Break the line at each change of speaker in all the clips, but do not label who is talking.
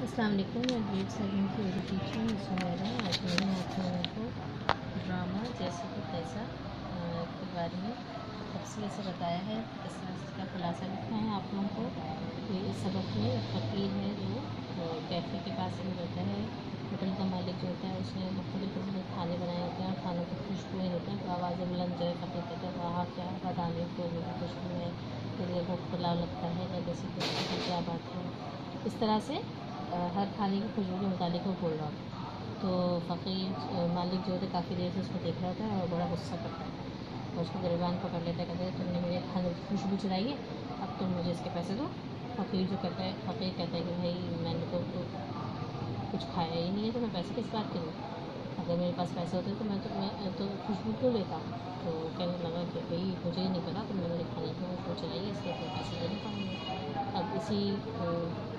अस्सलाम वालेकुम। मैं ग्रेड 7 की उर्दू टीचर हूँ सुमेरा। आज मैंने आप लोगों को ड्रामा जैसे कि तैसा के बारे में तफसील से बताया है। इस तरह से इसका खुलासा लिखना है आप लोगों को। तो इस सबक में एक फ़कीर है जो कैफ़े के पास में रहता है। होटल का मालिक जो होता है उसने मुख्तलिफ़ किस्म के खाने बनाए होते हैं और खानों की खुशबुएँ होती हैं। तो आवाज़ बुलंद जो है फ़कीर कहते हैं वाह क्या बदामी फूलों की खुशबू है, मुझे भूख पुलाव लगता है या जैसी खुशबू की क्या बात है। इस तरह से हर खाने की खुशबू के मुतालिक वो बोल रहा होता है। तो फ़कीर मालिक जो होता है काफ़ी देर से उसको देख रहा होता है और बड़ा गुस्सा करता है और उसको गिरबान पकड़ लेता है। कहता है तुमने मेरे खाने की खुशबू चुराई है, अब तुम मुझे इसके पैसे दो। फ़कीर कहता है कि भाई मैंने तो कुछ खाया ही नहीं है, तो मैं पैसे किस बात के दूँ? अगर मेरे पास पैसे होते तो मैं तो खुशबू क्यों लेता। तो कहने लगा कि भाई मुझे नहीं पता तुमने मेरे खाने की खुशबू चुराई है, इसलिए तुम्हें पैसे देने पड़ेंगे। अब इसी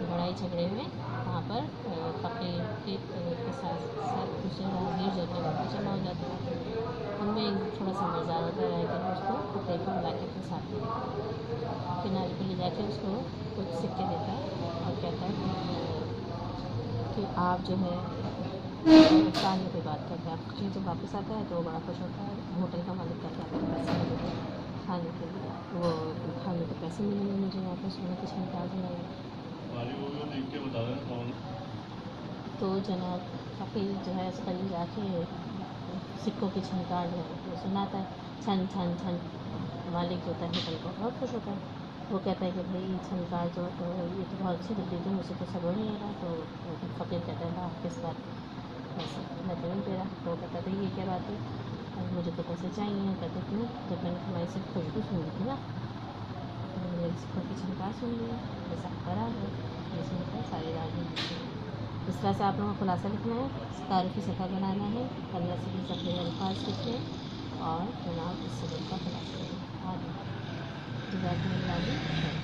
लड़ाई झगड़े में वहाँ पर फ़कीर के साथ साथ दूसरे राहगीर जो थे वो भी जमा हो जाते हैं। उनमें एक थोड़ा सा मज़ा होता है कि उसको फ़कीर को बुला के अपने साथ किनारे पर ले जाके उसको कुछ सिक्के देता है और कहता है कि आप जो है नुकसान में कोई बात करते हैं। आप जब वापस आता है तो वो बड़ा खुश होता है। होटल का मालिक कहता है पैसे मिलेंगे खाने के लिए, वो खाने के पैसे मिलेंगे मुझे यहाँ पर सोने की क्षमता बनाई। तो जनाब फ़कीर जो है उस करीब जाके सिक्कों की छनकार जो है वो सुनाता है, छन छन छन। मालिक जो होता है होटल का बहुत खुश होता है। वो कहता है कि भाई छनकार जो ये तो बहुत अच्छी तकलीफ है, मुझे तो सब्र नहीं आ रहा। तो फ़कीर कहता है वाह किस बात पैसे मैं तो नहीं दे रहा। तो कहता है भाई ये क्या बात है, अब मुझे तो पैसे चाहिए। कहते क्यों, जब मैंने तुम्हारी सिर्फ खुशबू सुन ली थी ना, मेरी सिक्कों की छनकार सुन ली है, पैसा बड़ा है। ये सुनकर सारी रात में इस तरह से आप लोगों को खुलासा लिखना है, तारीफ़ी सफ़ा बनाना है, 15 से 20 अपने अल्फाज लिखने और जनाब इस सबक का खुलासा लिखना है। जज़ाकल्लाह खैर।